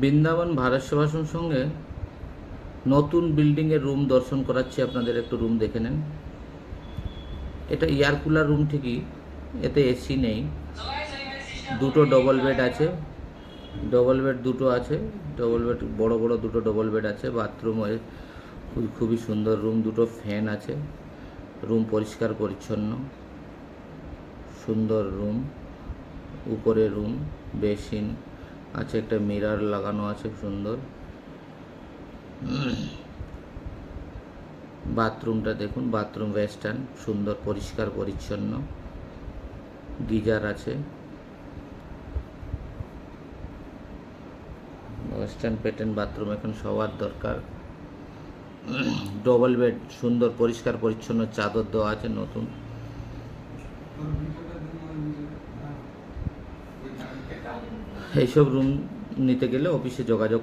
বৃন্দাবন ভারত সেবাশ্রম সঙ্গে নতুন বিল্ডিংয়ের রুম দর্শন করাচ্ছি আপনাদের। একটু রুম দেখে নেন। এটা এয়ার কুলার রুম ঠিকই, এতে এসি নেই। দুটো ডবল বেড আছে, ডবল বেড দুটো আছে, ডবল বেড বড় বড় দুটো ডবল বেড আছে। বাথরুম খুবই সুন্দর রুম, দুটো ফ্যান আছে। রুম পরিষ্কার পরিচ্ছন্ন, সুন্দর রুম। উপরে রুম, বেসিন আছে, একটা মিরর লাগানো আছে সুন্দর। বাথরুমটা দেখুন, বাথরুম ওয়েস্টার্ন, সুন্দর পরিষ্কার পরিচ্ছন্ন, গিজার আছে। ওয়েস্টার্ন প্যাটার্ন বাথরুম এখন সবার দরকার। ডবল বেড, সুন্দর পরিষ্কার পরিচ্ছন্ন, চাদর দেওয়া আছে নতুন। এইসব রুম নিতে গেলে অফিসে যোগাযোগ